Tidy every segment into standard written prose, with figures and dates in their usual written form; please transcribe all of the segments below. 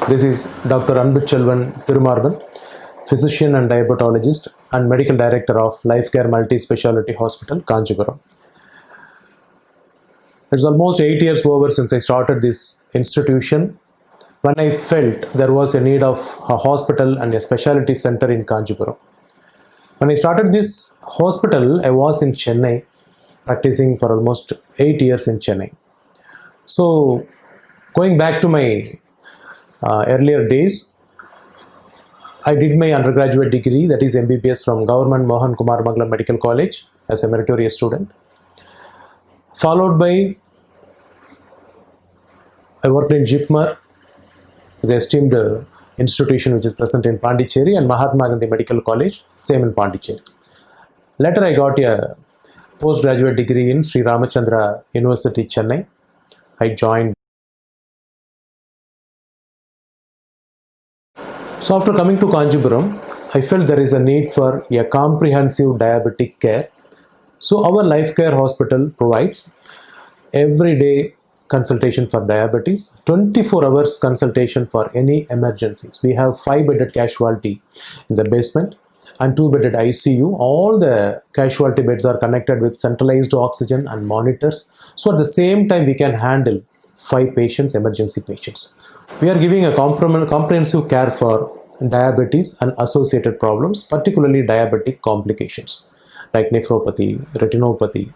This is Dr. Anbutchelvan Thirumarban, physician and diabetologist and medical director of Life Care Multi-Speciality Hospital, Kanchipuram. It's almost 8 years over since I started this institution, when I felt there was a need of a hospital and a specialty center in Kanchipuram. When I started this hospital, I was in Chennai, practicing for almost 8 years in Chennai. So, going back to my earlier days, I did my undergraduate degree, that is MBBS, from Government Mohan Kumar Mangalam Medical College as a meritorious student. Followed by, I worked in JIPMER, the esteemed institution which is present in Pondicherry, and Mahatma Gandhi Medical College, same in Pondicherry. Later I got a postgraduate degree in Sri Ramachandra University, Chennai. I joined. So after coming to Kanchipuram, I felt there is a need for a comprehensive diabetic care. So our Life Care Hospital provides everyday consultation for diabetes, 24 hours consultation for any emergencies. We have 5-bedded casualty in the basement and 2-bedded ICU. All the casualty beds are connected with centralized oxygen and monitors. So at the same time, we can handle 5 patients, emergency patients. We are giving a comprehensive care for diabetes and associated problems, particularly diabetic complications like nephropathy, retinopathy.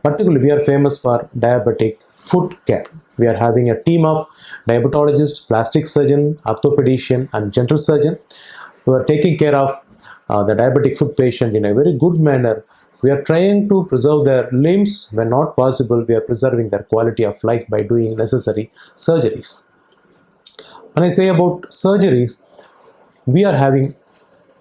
Particularly, we are famous for diabetic foot care. We are having a team of diabetologists, plastic surgeon, orthopedician, and general surgeon who are taking care of the diabetic foot patient in a very good manner. We are trying to preserve their limbs. When not possible, we are preserving their quality of life by doing necessary surgeries. When I say about surgeries, we are having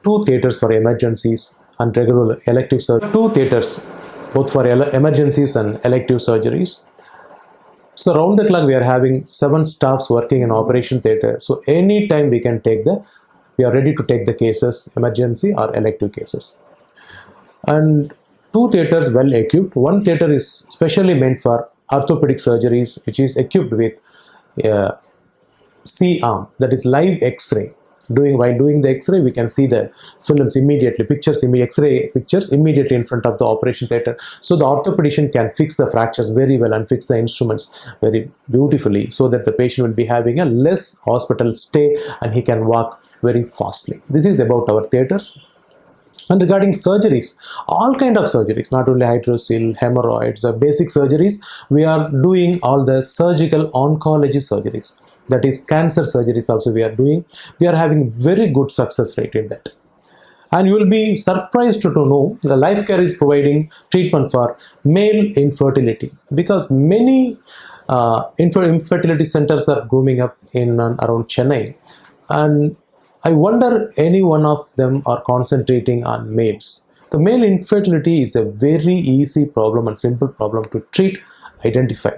2 theatres for emergencies and regular elective surgery. 2 theatres, both for emergencies and elective surgeries. So round the clock, we are having 7 staffs working in operation theatre. So anytime we are ready to take the cases, emergency or elective cases. And 2 theatres well equipped. 1 theatre is specially meant for orthopedic surgeries, which is equipped with C-arm, that is live X-ray. While doing the X-ray, we can see the films immediately, X-ray pictures immediately in front of the operation theatre. So the orthopedician can fix the fractures very well and fix the instruments very beautifully, so that the patient will be having a less hospital stay and he can walk very fastly. This is about our theatres. And regarding surgeries, all kind of surgeries, not only hydrocele, hemorrhoids, basic surgeries, we are doing all the surgical oncology surgeries. That is cancer surgeries also we are doing. We are having very good success rate in that. And you will be surprised to know the Life Care is providing treatment for male infertility, because many infertility centers are booming up in and around Chennai. And I wonder any one of them are concentrating on males. The male infertility is a very easy problem and simple problem to treat, identify.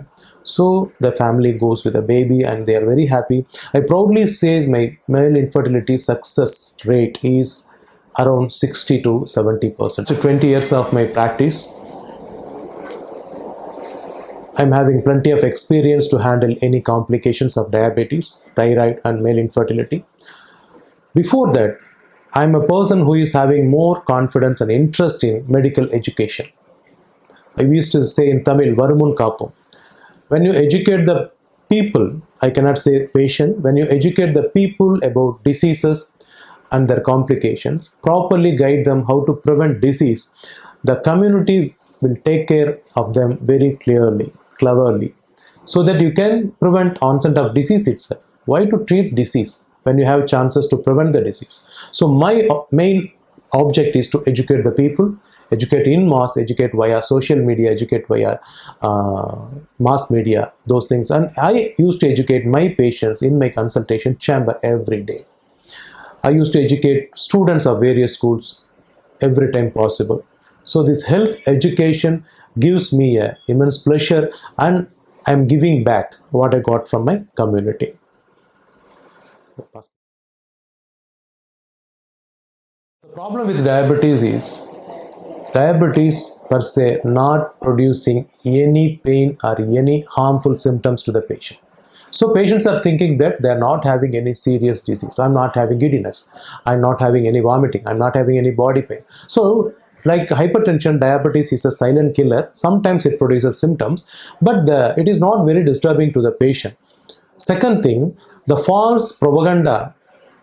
So the family goes with a baby and they are very happy. I proudly say my male infertility success rate is around 60 to 70%. So 20 years of my practice, I'm having plenty of experience to handle any complications of diabetes, thyroid and male infertility. Before that, I'm a person who is having more confidence and interest in medical education. I used to say in Tamil, Varumun Kapum. When you educate the people, I cannot say patient, when you educate the people about diseases and their complications, properly guide them how to prevent disease, the community will take care of them very cleverly, so that you can prevent onset of disease itself. Why to treat disease when you have chances to prevent the disease? So my main object is to educate the people, educate in mass, educate via social media, educate via mass media, those things. And I used to educate my patients in my consultation chamber every day. I used to educate students of various schools every time possible. So this health education gives me a immense pleasure, and I'm giving back what I got from my community. The problem with diabetes is diabetes per se not producing any pain or any harmful symptoms to the patient. So patients are thinking that they are not having any serious disease. I'm not having giddiness. I'm not having any vomiting. I'm not having any body pain. So like hypertension, diabetes is a silent killer. Sometimes it produces symptoms, but it is not very disturbing to the patient. Second thing, the false propaganda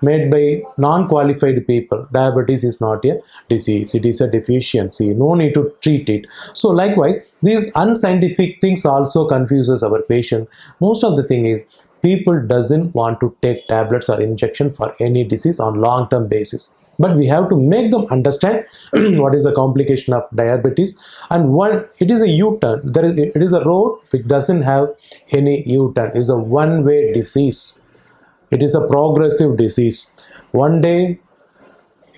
made by non-qualified people. Diabetes is not a disease, it is a deficiency. No need to treat it. So likewise, these unscientific things also confuses our patient. Most of the thing is people doesn't want to take tablets or injection for any disease on long-term basis. But we have to make them understand what is the complication of diabetes, and one, it is a U-turn. It is a road which doesn't have any U-turn. It is a one-way disease. It is a progressive disease. One day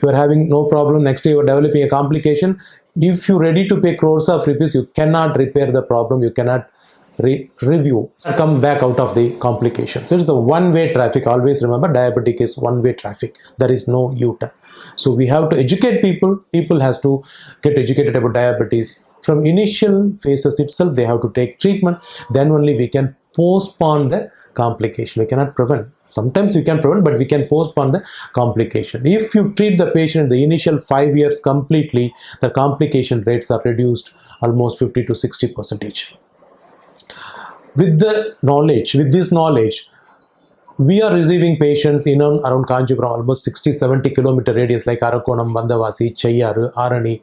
you are having no problem, next day you are developing a complication. If you are ready to pay crores of rupees, you cannot repair the problem, you cannot review, come back out of the complications. It is a one-way traffic. Always remember, diabetic is one-way traffic. There is no U-turn. So we have to educate people. People has to get educated about diabetes. From initial phases itself, they have to take treatment. Then only we can postpone the complication. We cannot prevent. Sometimes we can prevent, but we can postpone the complication. If you treat the patient in the initial 5 years completely, the complication rates are reduced almost 50 to 60%. With this knowledge, we are receiving patients in and around Kanchipuram, almost 60-70 kilometer radius, like Arakonam, Vandavasi, Cheyyar, Arani,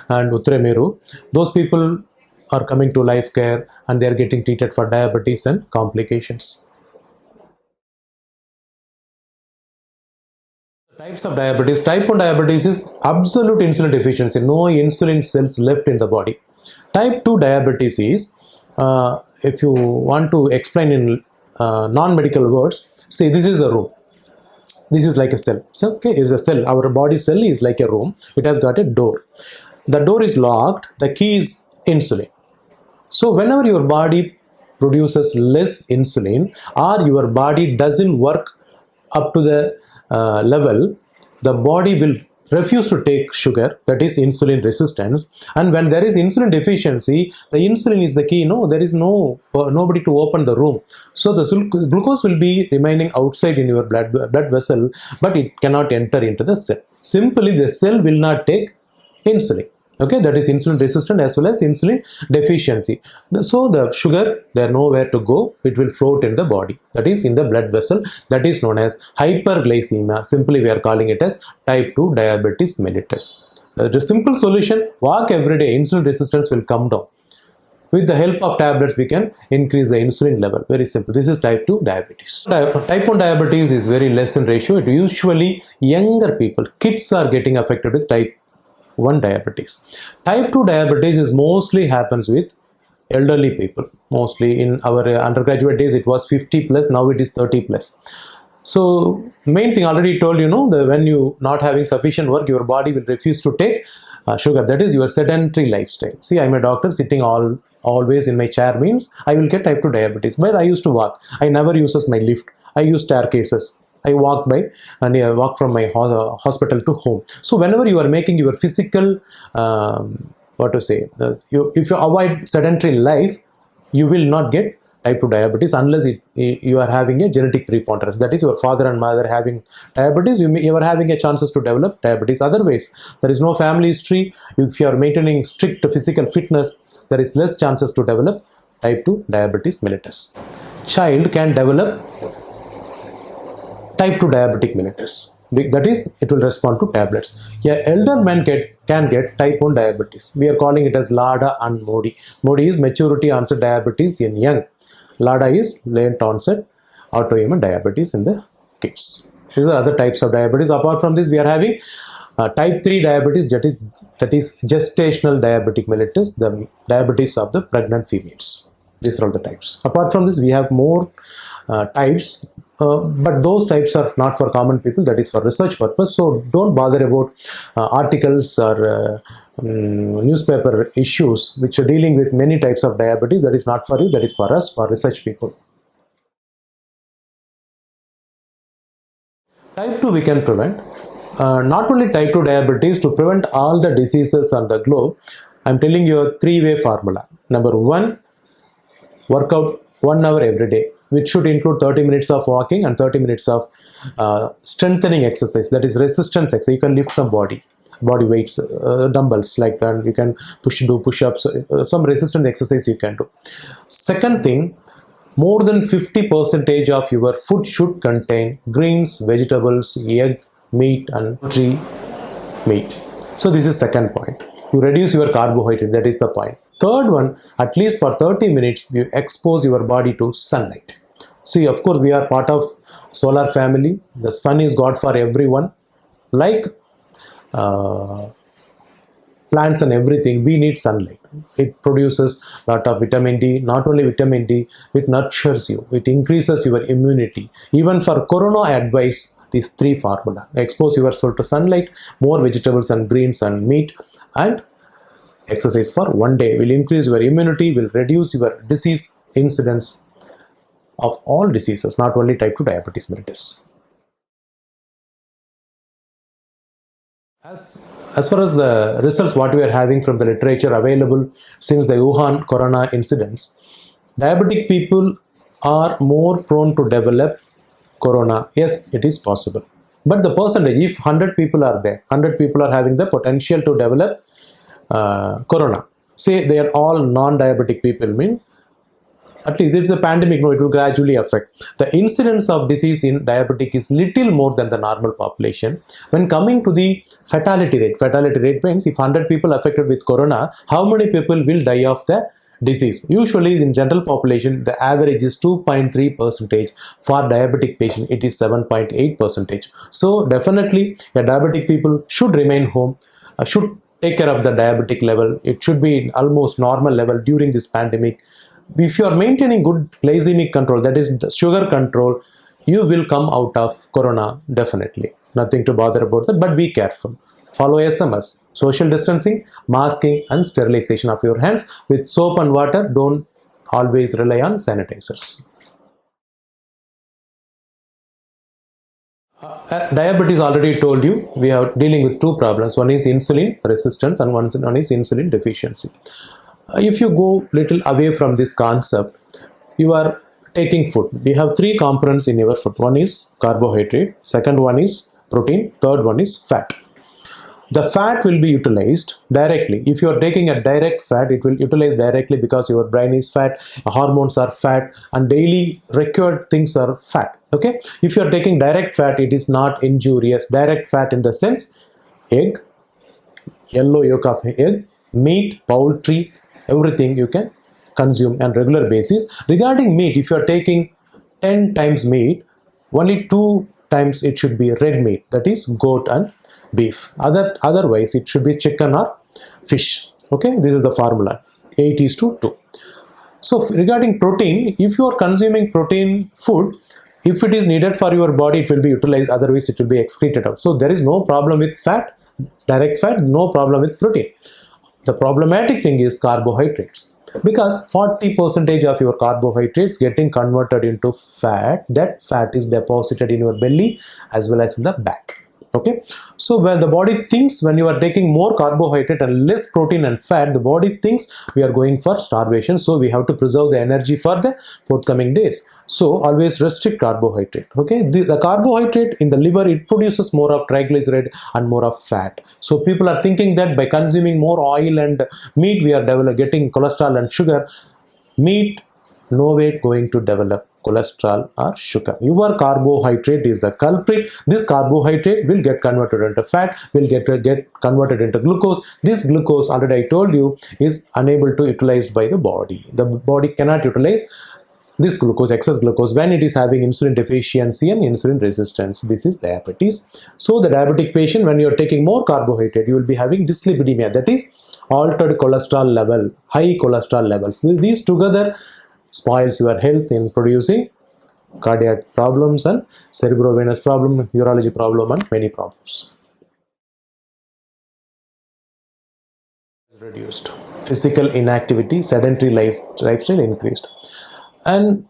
and Uttarameru. Those people are coming to Life Care and they are getting treated for diabetes and complications. Types of diabetes. Type 1 diabetes is absolute insulin deficiency. No insulin cells left in the body. Type 2 diabetes is, if you want to explain in non-medical words, say this is a room. This is like a cell. So, okay, is a cell. Our body cell is like a room. It has got a door. The door is locked. The key is insulin. So whenever your body produces less insulin, or your body doesn't work up to the level, the body will refuse to take sugar, that is insulin resistance. And when there is insulin deficiency, the insulin is the key. No, there is nobody to open the room. So the glucose will be remaining outside in your blood vessel, but it cannot enter into the cell. Simply the cell will not take insulin. Okay, that is insulin resistant as well as insulin deficiency. So the sugar, they are nowhere to go. It will float in the body. That is in the blood vessel. That is known as hyperglycemia. Simply we are calling it as type 2 diabetes mellitus. The simple solution, walk every day. Insulin resistance will come down. With the help of tablets, we can increase the insulin level. Very simple. This is type 2 diabetes. Type 1 diabetes is very less in ratio. It usually younger people, kids are getting affected with type 1 diabetes. Type 2 diabetes is mostly happens with elderly people. Mostly in our undergraduate days, it was 50 plus, now it is 30 plus. So main thing already told, that when you not having sufficient work, your body will refuse to take sugar. That is your sedentary lifestyle. See, I'm a doctor, sitting always in my chair means I will get type 2 diabetes. But I used to walk. I never uses my lift. I use staircases. I walk by and I walk from my hospital to home. So whenever you are making your physical, if you avoid sedentary life, you will not get type 2 diabetes unless you are having a genetic preponderance. That is, your father and mother having diabetes, you are having a chances to develop diabetes. Otherwise, there is no family history. If you are maintaining strict physical fitness, there is less chances to develop type 2 diabetes mellitus. Child can develop type 2 diabetic mellitus. That is, it will respond to tablets. Yeah, elder men can get type 1 diabetes. We are calling it as LADA and MODY. MODY is maturity onset diabetes in young. LADA is late onset autoimmune diabetes in the kids. These are other types of diabetes. Apart from this, we are having type 3 diabetes, that is gestational diabetic mellitus, the diabetes of the pregnant females. These are all the types. Apart from this, we have more types, but those types are not for common people, that is for research purpose. So don't bother about articles or newspaper issues which are dealing with many types of diabetes. That is not for you, that is for us, for research people. Type 2 we can prevent. Not only type 2 diabetes, to prevent all the diseases on the globe, I am telling you a three-way formula. Number one, work out 1 hour every day. which should include 30 minutes of walking and 30 minutes of strengthening exercise, that is resistance exercise. You can lift some body weights, dumbbells like that. You can do push-ups, some resistance exercise you can do. Second thing, more than 50% of your food should contain greens, vegetables, egg, meat and poultry meat. So this is second point. You reduce your carbohydrate, that is the point. Third one, at least for 30 minutes, you expose your body to sunlight. See, of course, we are part of solar family. The sun is God for everyone. Like plants and everything, we need sunlight. It produces a lot of vitamin D. Not only vitamin D, it nurtures you. It increases your immunity. Even for corona, I advise these three formula. Expose yourself to sunlight, more vegetables and greens and meat, and exercise for one day will increase your immunity, will reduce your disease incidence of all diseases, not only type 2 diabetes mellitus. As far as the results what we are having from the literature available since the Wuhan corona incidents, diabetic people are more prone to develop corona. Yes, it is possible. But the percentage, if 100 people are there, 100 people are having the potential to develop corona. Say they are all non-diabetic people, mean at least if the pandemic, no, it will gradually affect. The incidence of disease in diabetic is little more than the normal population. When coming to the fatality rate means if 100 people affected with corona, how many people will die of the disease? Usually in general population, the average is 2.3%. For diabetic patient, it is 7.8%. So definitely, a diabetic people should remain home, should take care of the diabetic level. It should be in almost normal level during this pandemic. If you are maintaining good glycemic control, that is sugar control, you will come out of corona definitely. Nothing to bother about that, but be careful. Follow SMS, social distancing, masking and sterilization of your hands with soap and water. Don't always rely on sanitizers. Diabetes, already told you, we are dealing with two problems. One is insulin resistance and one is insulin deficiency. If you go little away from this concept, you are taking food. We have three components in your food. One is carbohydrate, second one is protein, third one is fat. The fat will be utilized directly. If you are taking a direct fat, it will utilize directly because your brain is fat, hormones are fat, and daily required things are fat. Okay. If you are taking direct fat, it is not injurious. Direct fat in the sense, egg, yellow yolk of egg, meat, poultry, everything you can consume on regular basis. Regarding meat, if you are taking 10 times meat, only 2 times it should be red meat, that is goat and beef. Otherwise it should be chicken or fish. Okay, this is the formula, 8:2. So regarding protein, if you are consuming protein food, if it is needed for your body, it will be utilized, otherwise it will be excreted out. So there is no problem with fat, direct fat, no problem with protein. The problematic thing is carbohydrates, because 40% of your carbohydrates getting converted into fat. That fat is deposited in your belly as well as in the back. Okay, so when the body thinks, when you are taking more carbohydrate and less protein and fat, the body thinks we are going for starvation, so we have to preserve the energy for the forthcoming days. So always restrict carbohydrate. Okay, the carbohydrate in the liver, it produces more of triglyceride and more of fat. So people are thinking that by consuming more oil and meat, we are getting cholesterol and sugar. Meat, no way going to develop cholesterol or sugar. Your carbohydrate is the culprit. This carbohydrate will get converted into fat, will get converted into glucose. This glucose, already I told you, is unable to utilized by the body. The body cannot utilize this glucose, excess glucose, when it is having insulin deficiency and insulin resistance. This is diabetes. So the diabetic patient, when you are taking more carbohydrate, you will be having dyslipidemia, that is altered cholesterol level, high cholesterol levels. These together spoils your health in producing cardiac problems and cerebrovenous problem, urology problem and many problems. Reduced. Physical inactivity, sedentary lifestyle increased. And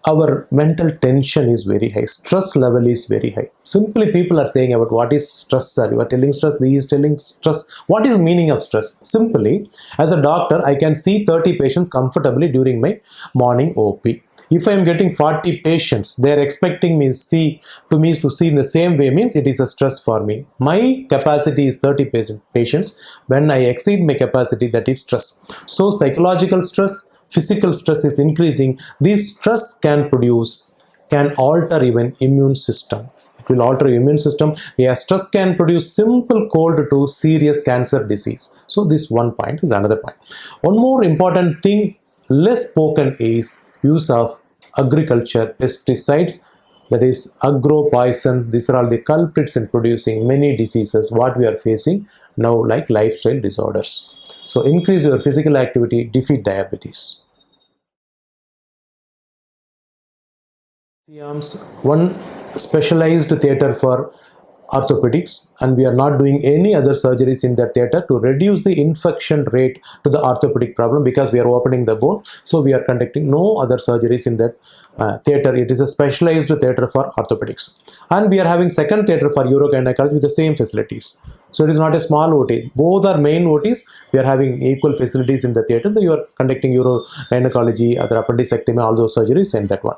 our mental tension is very high, stress level is very high. Simply people are saying about what is stress, sir? You are telling stress, he is telling stress. What is meaning of stress? Simply, as a doctor, I can see 30 patients comfortably during my morning OP. If I am getting 40 patients, they are expecting me to see in the same way, means it is a stress for me. My capacity is 30 patients. When I exceed my capacity, that is stress. So psychological stress, physical stress is increasing. This stress can alter even immune system. It will alter your immune system. Yeah, stress can produce simple cold to serious cancer disease. So this one point is another point. One more important thing less spoken is use of agriculture pesticides, that is agro poisons. These are all the culprits in producing many diseases what we are facing now, like lifestyle disorders. So increase your physical activity, defeat diabetes. One specialized theater for orthopedics, and we are not doing any other surgeries in that theater to reduce the infection rate to the orthopedic problem, because we are opening the bone. So we are conducting no other surgeries in that theater. It is a specialized theater for orthopedics, and we are having second theater for urogynecology with the same facilities. So it is not a small OT. Both are main OTs. We are having equal facilities in the theater. You are conducting urogynecology, other appendicectomy, all those surgeries in that one.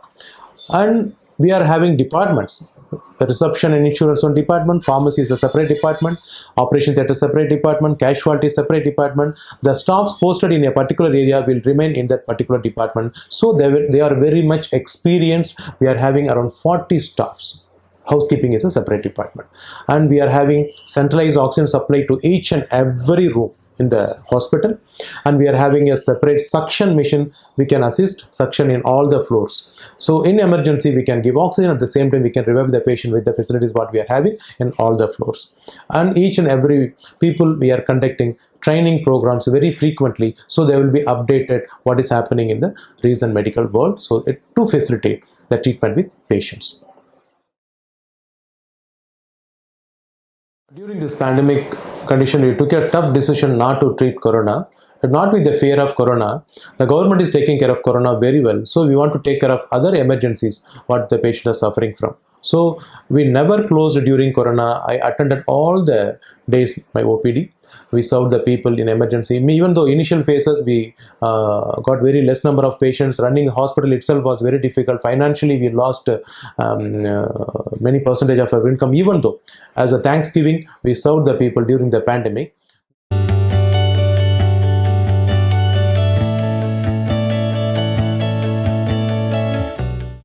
And we are having departments. Reception and insurance one department, pharmacy is a separate department, operation theatre separate department, casualty separate department. The staffs posted in a particular area will remain in that particular department. So they are very much experienced. We are having around 40 staffs. Housekeeping is a separate department. And we are having centralized oxygen supply to each and every room in the hospital, and we are having a separate suction machine. We can assist suction in all the floors. So in emergency we can give oxygen, at the same time we can revive the patient with the facilities what we are having in all the floors. And each and every people we are conducting training programs very frequently, so they will be updated what is happening in the recent medical world, so to facilitate the treatment with patients. During this pandemic condition, we took a tough decision not to treat corona, but not with the fear of corona. The government is taking care of corona very well, so we want to take care of other emergencies what the patient is suffering from. So we never closed during corona. I attended all the days my OPD. We served the people in emergency. Even though initial phases we got very less number of patients, running hospital itself was very difficult. Financially we lost many percentage of our income. Even though as a Thanksgiving we served the people during the pandemic.